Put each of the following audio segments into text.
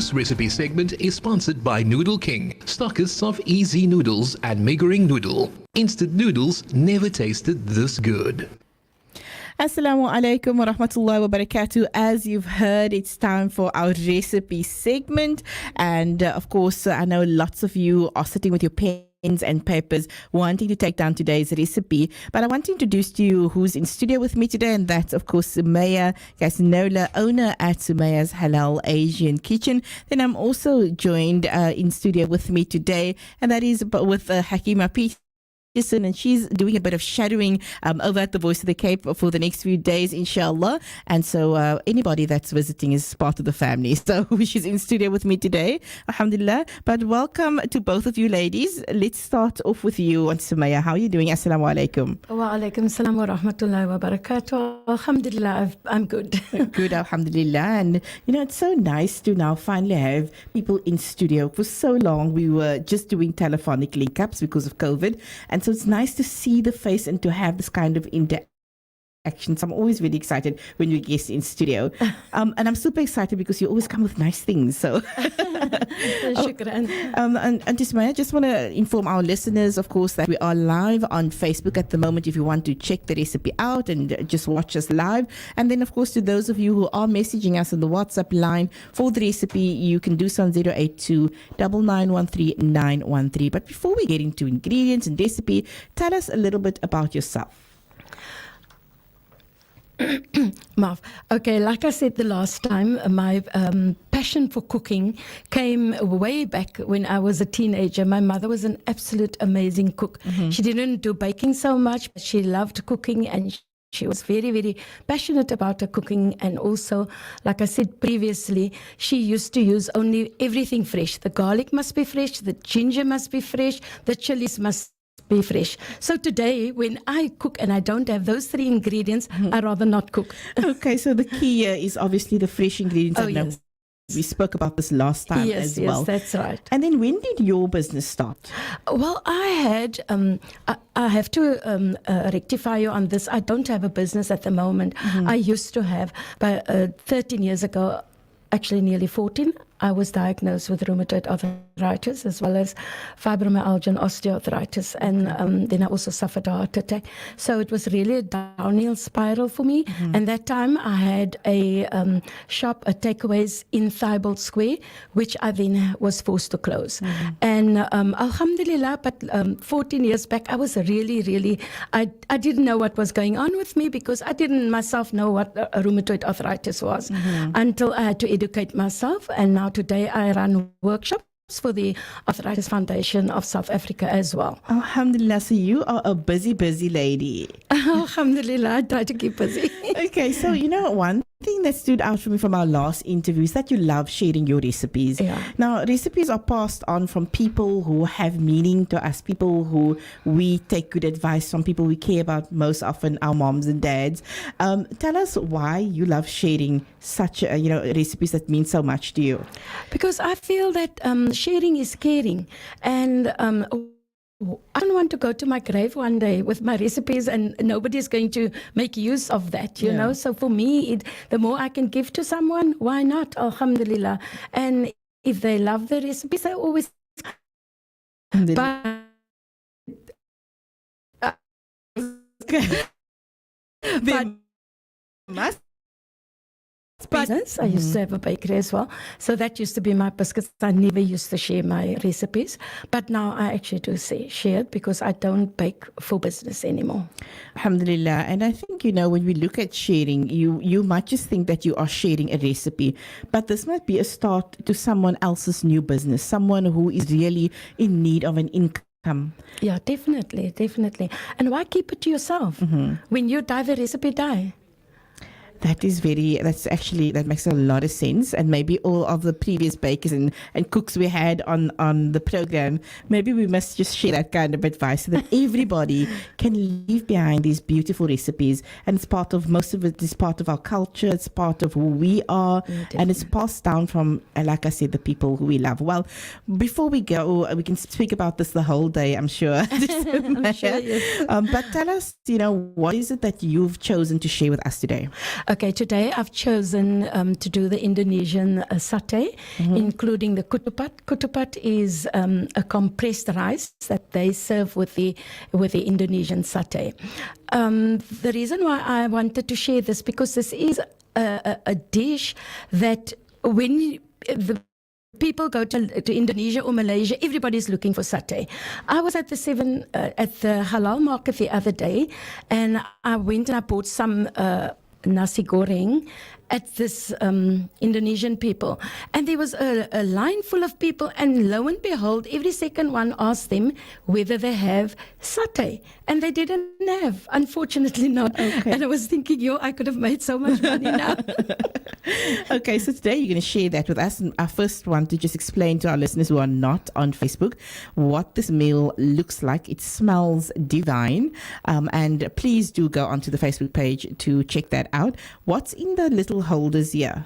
This recipe segment is sponsored by Noodle King, stockists of Easy Noodles and Meagering Noodle. Instant noodles never tasted this good. Assalamu alaikum wa rahmatullahi wa barakatuh. As you've heard, it's time for our recipe segment. And of course, I know lots of you are sitting with your pens and papers wanting to take down today's recipe. But I want to introduce to you who's in studio with me today. And that's, of course, Sumaya Gasnola, owner at Sumaya's Halaal Asian Kitchen. Then I'm also joined in studio with me today. And that is with Hakima Petersen. And she's doing a bit of shadowing over at the Voice of the Cape for the next few days, inshallah. And so anybody that's visiting is part of the family. So she's in studio with me today, alhamdulillah. But welcome to both of you ladies. Let's start off with you, Aunt Sumaya. How are you doing? Assalamu alaikum. Wa alaikum salam wa rahmatullahi wa barakatuh. Alhamdulillah, I'm good. Good, alhamdulillah. And you know, it's so nice to now finally have people in studio. For so long, we were just doing telephonic link-ups because of COVID. And so it's nice to see the face and to have this kind of interaction. So I'm always really excited when you guest in studio. And I'm super excited because you always come with nice things. So, Shukran. and Sumaya, I just want to inform our listeners, of course, that we are live on Facebook at the moment if you want to check the recipe out and just watch us live. And then, of course, to those of you who are messaging us on the WhatsApp line for the recipe, you can do so on 082 9913 913. But before we get into ingredients and recipe, tell us a little bit about yourself. Marv. Okay, like I said the last time, my passion for cooking came way back when I was a teenager. My mother was an absolute amazing cook. Mm-hmm. She didn't do baking so much, but she loved cooking, and she was very, very passionate about her cooking. And also, like I said previously, she used to use only everything fresh. The garlic must be fresh, the ginger must be fresh, the chilies must be fresh. So today, when I cook and I don't have those three ingredients, I rather not cook. Okay, so the key here is obviously the fresh ingredients. Oh, yes. We spoke about this last time as well. Yes, that's right. And then when did your business start? Well, I had, I have to rectify you on this. I don't have a business at the moment. Mm-hmm. I used to have, but 13 years ago, actually nearly 14, I was diagnosed with rheumatoid arthritis as well as fibromyalgia and osteoarthritis. And then I also suffered a heart attack. So it was really a downhill spiral for me. Mm-hmm. And that time I had a shop, a takeaways in Thibault Square, which I then was forced to close. Mm-hmm. And alhamdulillah, but 14 years back, I was really, I didn't know what was going on with me because I didn't myself know what rheumatoid arthritis was until I had to educate myself. And now today I run workshops for the Arthritis Foundation of South Africa as well. Alhamdulillah, so you are a busy lady. Alhamdulillah, I try to keep busy. Okay, so you know one thing that stood out for me from our last interview is that you love sharing your recipes. Yeah. Now, recipes are passed on from people who have meaning to us, people who we take good advice from, people we care about most often, our moms and dads. Tell us why you love sharing such recipes that mean so much to you. Because I feel that sharing is caring, and I don't want to go to my grave one day with my recipes and nobody's going to make use of that, you know. So for me, the more I can give to someone, why not? Alhamdulillah. And if they love the recipes, I always. But must. Business. I used to have a bakery as well. So that used to be my biscuits. I never used to share my recipes. But now I actually do share it because I don't bake for business anymore. Alhamdulillah. And I think, when we look at sharing, you might just think that you are sharing a recipe. But this might be a start to someone else's new business, someone who is really in need of an income. Yeah, definitely. And why keep it to yourself? Mm-hmm. When you die, the recipe die. That makes a lot of sense. And maybe all of the previous bakers and cooks we had on the program, maybe we must just share that kind of advice so that everybody can leave behind these beautiful recipes. And it's most of it is part of our culture. It's part of who we are. And it's passed down from, like I said, the people who we love. Well, before we go, we can speak about this the whole day, I'm sure. I'm sure, yes. But tell us, what is it that you've chosen to share with us today? Okay, today I've chosen to do the Indonesian satay, including the kutupat. Kutupat is a compressed rice that they serve with the Indonesian satay. The reason why I wanted to share this, because this is a dish that when the people go to Indonesia or Malaysia, everybody's looking for satay. I was at the Halaal market the other day, and I went and I bought some nasi goreng at this Indonesian people, and there was a line full of people, and lo and behold, every second one asked them whether they have satay, and they didn't have, unfortunately not. Okay. And I was thinking, I could have made so much money now. Okay, so today you're going to share that with us. And I first want to just explain to our listeners who are not on Facebook what this meal looks like. It smells divine. And please do go onto the Facebook page to check that out. What's in the little holders here?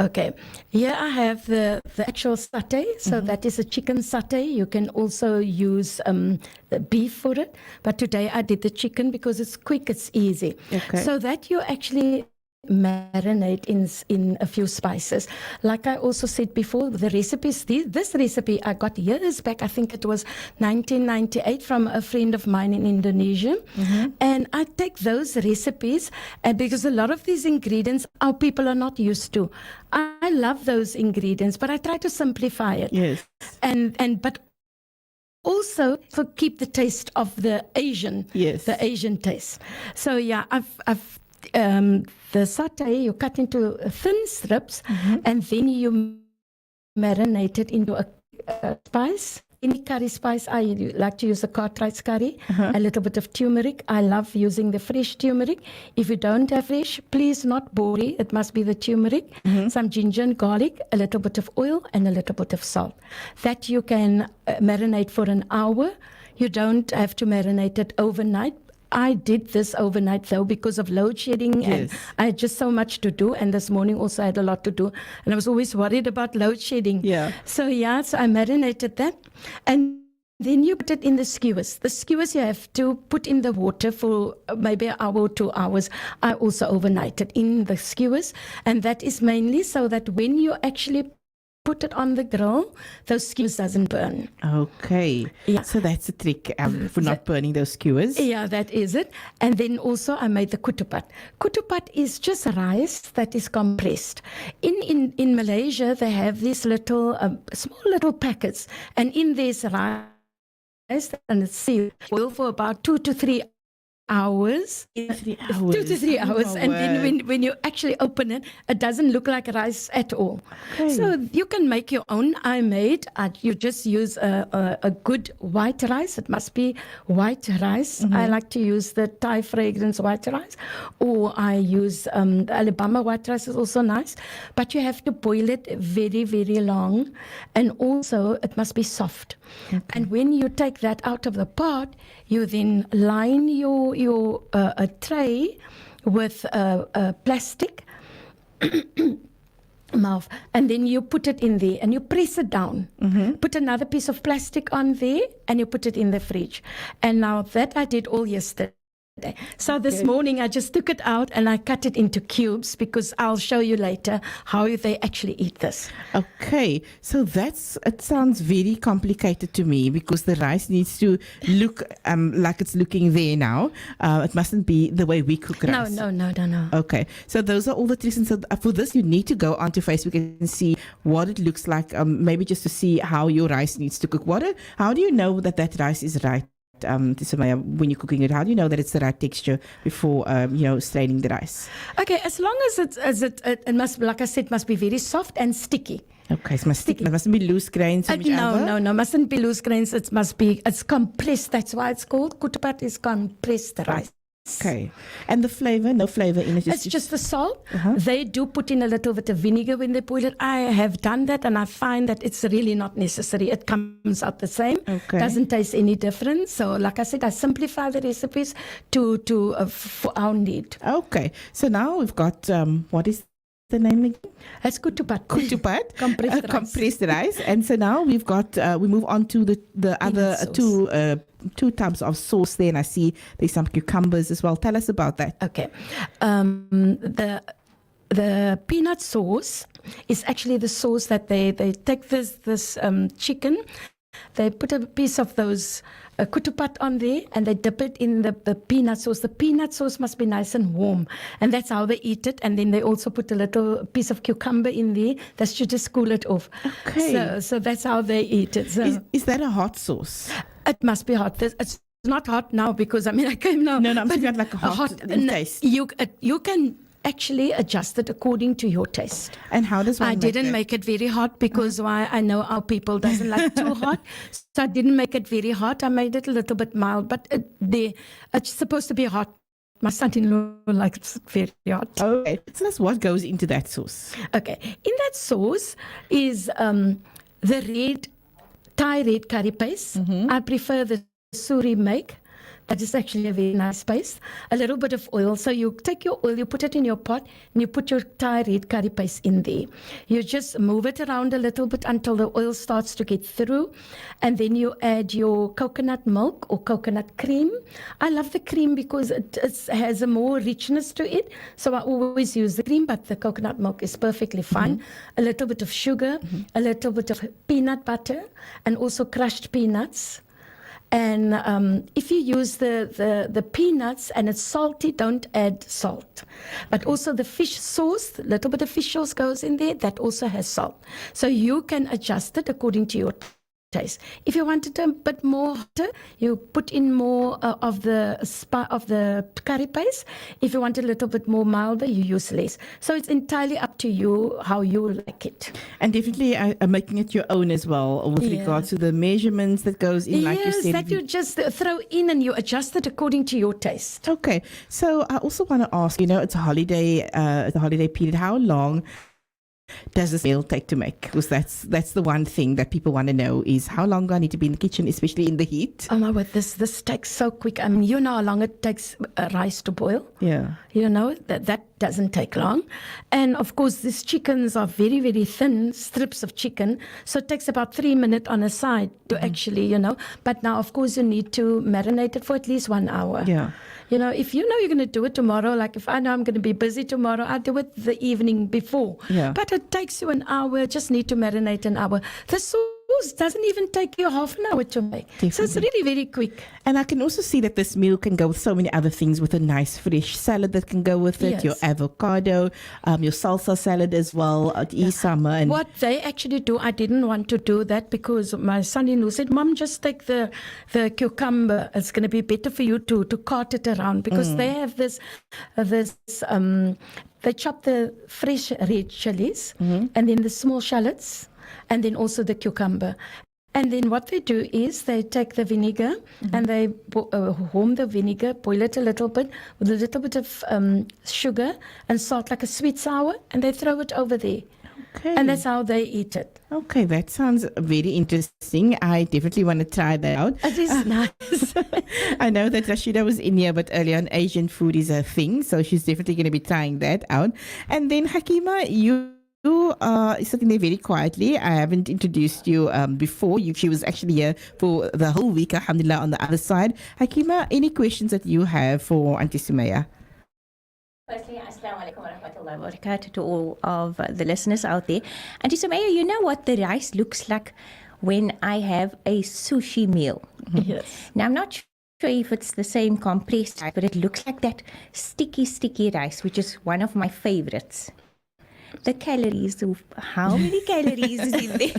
Okay, here I have the actual satay. So that is a chicken satay. You can also use the beef for it. But today I did the chicken because it's quick, it's easy. Okay. So that you actually marinate in a few spices. Like I also said before, the recipes, this recipe I got years back, I think it was 1998, from a friend of mine in Indonesia. And I take those recipes, and because a lot of these ingredients our people are not used to. I love those ingredients, but I try to simplify it. Yes. But also to keep the taste of the Asian taste. So yeah, I've the satay you cut into thin strips, and then you marinate it into a spice. Any curry spice, I like to use the cartwright's curry, a little bit of turmeric. I love using the fresh turmeric. If you don't have fresh, please not bori. It must be the turmeric, some ginger and garlic, a little bit of oil, and a little bit of salt. That you can marinate for an hour. You don't have to marinate it overnight. I did this overnight though because of load shedding, and I had just so much to do, and this morning also I had a lot to do, and I was always worried about load shedding. So I marinated that, and then you put it in the skewers. The skewers you have to put in the water for maybe an hour or 2 hours. I also overnight it in the skewers, and that is mainly so that when you actually put it on the grill, those skewers doesn't burn. Okay. Yeah. So that's a trick for not burning those skewers. Yeah, that is it. And then also I made the kutupat. Kutupat is just rice that is compressed. In Malaysia, they have these little, small little packets. And in this rice, and it's sealed, boil for about 2 to 3 hours. 2 to 3 hours. And then when you actually open it, it doesn't look like rice at all. Okay. So you can make your own. You just use a good white rice. It must be white rice. I like to use the Thai fragrance white rice, or I use the Alabama white rice is also nice. But you have to boil it very, very long, and also it must be soft. Okay. And when you take that out of the pot, you then line your a tray with plastic mouth, and then you put it in there and you press it down. Put another piece of plastic on there, and you put it in the fridge. And now that I did all yesterday. So this morning I just took it out and I cut it into cubes, because I'll show you later how they actually eat this. Okay, so it sounds very complicated to me, because the rice needs to look like it's looking there now. It mustn't be the way we cook rice. No. Okay, so those are all the tricks. And so for this, you need to go onto Facebook and see what it looks like, maybe just to see how your rice needs to cook. How do you know that rice is right? Sumaya, when you're cooking it, how do you know that it's the right texture before straining the rice? Okay, as long as it must, like I said, must be very soft and sticky. Okay, it mustn't be loose grains. No, mustn't be loose grains. It's compressed. That's why it's called kutupat, is compressed rice. Okay, and the flavor, no flavor in it. It's just the salt. They do put in a little bit of vinegar when they boil it. I have done that, and I find that it's really not necessary. It comes out the same. Okay. Doesn't taste any different. So, like I said, I simplify the recipes for our need. Okay, so now we've got what is the name again? It's kutupat. Kutupat, compressed rice. And so now we've got we move on to the other two tubs of sauce there, and I see there's some cucumbers as well. Tell us about that. Okay, the peanut sauce is actually the sauce that they take this chicken. They put a piece of those kutupat on there and they dip it in the peanut sauce. The peanut sauce must be nice and warm. And that's how they eat it. And then they also put a little piece of cucumber in there. That should just cool it off. Okay. So that's how they eat it. So Is that a hot sauce? it must be hot. It's not hot now because, I came now. No, I'm but thinking like a hot taste. You can actually adjust it according to your taste. And how does one I make didn't that? make it very hot because why I know our people doesn't like too hot. So I didn't make it very hot. I made it a little bit mild, but it's supposed to be hot. My son-in-law likes it very hot. Okay. So that's what goes into that sauce. Okay. In that sauce is the Thai red curry paste. I prefer the suri make. That is actually a very nice paste. A little bit of oil. So you take your oil, you put it in your pot, and you put your Thai red curry paste in there. You just move it around a little bit until the oil starts to get through. And then you add your coconut milk or coconut cream. I love the cream because it has a more richness to it. So I always use the cream, but the coconut milk is perfectly fine. A little bit of sugar, a little bit of peanut butter, and also crushed peanuts. And if you use the peanuts and it's salty, don't add salt. But also the fish sauce, a little bit of fish sauce goes in there, that also has salt. So you can adjust it according to your taste. If you want it a bit more hotter, you put in more of the curry paste. If you want it a little bit more milder, you use less. So it's entirely up to you how you like it. And definitely making it your own as well with regards to the measurements that goes in, like you said. Yes, that you just throw in and you adjust it according to your taste. Okay. So I also want to ask, it's a holiday period. How long does this meal take to make? Because that's the one thing that people want to know is how long do I need to be in the kitchen, especially in the heat? Oh my word, this takes so quick. You know how long it takes rice to boil? Yeah. You know, that doesn't take long. And of course, these chickens are very, very thin strips of chicken. So it takes about 3 minutes on a side to actually, But now, of course, you need to marinate it for at least 1 hour. Yeah. If you know you're going to do it tomorrow, like if I know I'm going to be busy tomorrow, I'll do it the evening before. Yeah. But it takes you an hour, just need to marinate an hour. The sauce doesn't even take you half an hour to make. Definitely. So it's really very quick. And I can also see that this meal can go with so many other things, with a nice fresh salad that can go with it, Yes. your avocado, your salsa salad as well, summer. And What they actually do, I didn't want to do that because my son-in-law said, Mom, just take the cucumber. It's going to be better for you to cart it around because they have this they chop the fresh red chilies and then the small shallots and then also the cucumber. And then what they do is they take the vinegar and they warm the vinegar, boil it a little bit with a little bit of sugar and salt, like a sweet sour, and they throw it over there. Okay. And that's how they eat it. Okay, that sounds very interesting. I definitely want to try that out. It is nice. I know that Rashida was in here, but earlier on, Asian food is a thing, so she's definitely going to be trying that out. And then Hakima, you are sitting there very quietly. I haven't introduced you before. She was actually here for the whole week, alhamdulillah, on the other side. Hakima, any questions that you have for Auntie Sumaya? Firstly, assalamu alaikum wa rahmatullahi wa barakatuh to all of the listeners out there. Auntie Sumaya, you know what the rice looks like when I have a sushi meal? Yes. Now, I'm not sure if it's the same compressed rice, but it looks like that sticky rice, which is one of my favorites. The calories, how many calories is in there?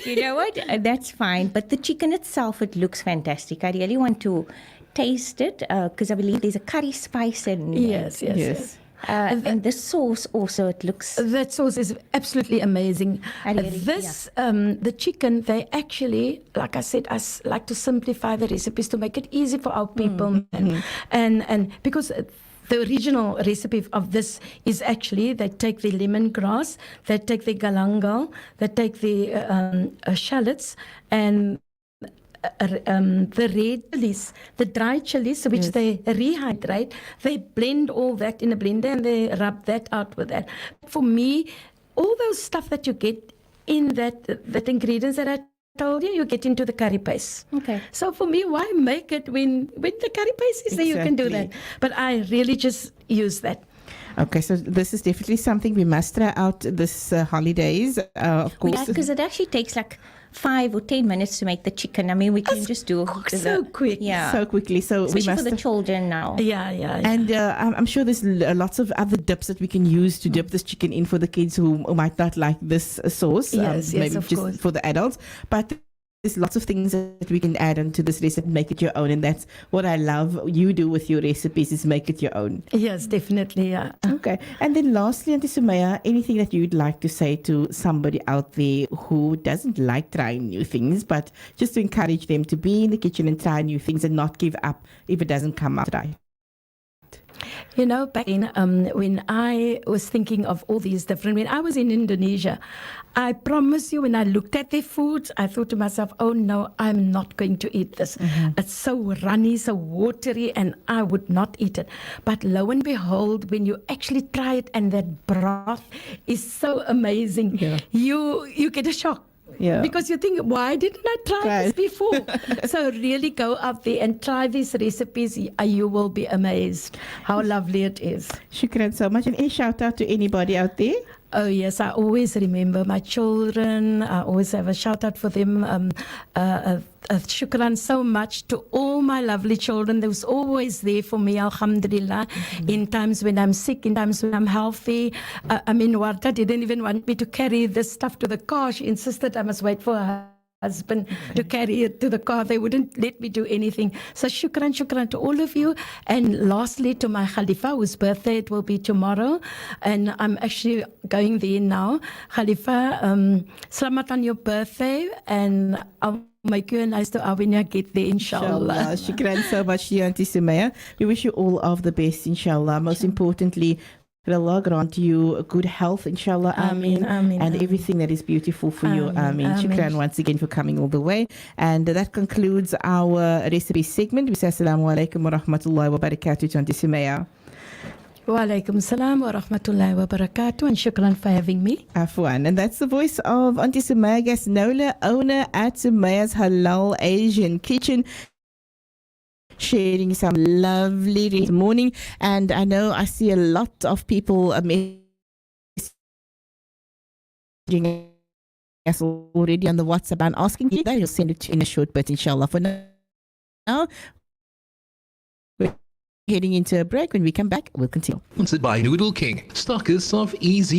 you know what? That's fine. But the chicken itself, it looks fantastic. I really want to taste it because I believe there's a curry spice and Yes. and the sauce also, it looks. That sauce is absolutely amazing. I really- The chicken, they actually, like I said, I like to simplify the recipes to make it easy for our people. And because the original recipe of this is actually they take the lemongrass, they take the galangal, they take the shallots and the red chilies, the dry chilies, which they rehydrate, they blend all that in a blender and they rub that out with that. For me, all those stuff that you get in that ingredients that I told you get into the curry paste. Okay. So for me, why make it when the curry paste is there? You can do that. Exactly. But I really just use that. Okay, so this is definitely something we must try out this holidays, of course. Because it actually takes like 5 or 10 minutes to make the chicken. I mean, we can just do So quick. Yeah. So quickly. So Especially we must. for the children now. Yeah. And I'm sure there's lots of other dips that we can use to dip this chicken in for the kids who might not like this sauce. Yes, maybe of just course. for the adults. But there's lots of things that we can add onto this recipe and make it your own. And that's what I love you do with your recipes, is make it your own. Yes, definitely. Yeah. Okay. And then lastly, Auntie Sumaya, anything that you'd like to say to somebody out there who doesn't like trying new things, but just to encourage them to be in the kitchen and try new things and not give up if it doesn't come out right? You know, back in when I was thinking of all these different, when I was in Indonesia, I promise you, when I looked at their foods, I thought to myself, oh no, I'm not going to eat this. It's so runny, so watery, and I would not eat it. But lo and behold, when you actually try it and that broth is so amazing, you get a shock. Yeah. Because you think, why didn't I try this before? So really go out there and try these recipes. You will be amazed how lovely it is. Shukran so much. And any shout out to anybody out there? Oh, yes, I always remember my children. I always have a shout out for them. Shukran so much to all my lovely children. They was always there for me, alhamdulillah, in times when I'm sick, in times when I'm healthy. I mean, Warta didn't even want me to carry this stuff to the car. She insisted I must wait for her husband to carry it to the car. They wouldn't let me do anything. So shukran to all of you. And lastly, to my Khalifa, whose birthday it will be tomorrow. And I'm actually going there now. Khalifa, selamat on your birthday. And I'll make you a nice dua when you get there, inshallah. Shukran so much to you, Auntie Sumaya. We wish you all of the best, inshallah. Most importantly, may Allah grant you good health, inshallah. Ameen. And everything that is beautiful for you. Ameen. Shukran once again for coming all the way. And that concludes our recipe segment. We say assalamu alaikum wa rahmatullahi wa barakatuh to Auntie Sumaya. Wa alaikum salam wa rahmatullahi wa barakatuh, and shukran for having me. Afwan. And that's the voice of Auntie Sumaya Gasnola, owner at Sumaya's Halaal Asian Kitchen, sharing some lovely this morning. And I know I see a lot of people messaging us already on the WhatsApp and asking you that. You'll send it in a short bit, inshallah. For now, we're heading into a break. When we come back, we'll continue. Sponsored by Noodle King, stockers of easy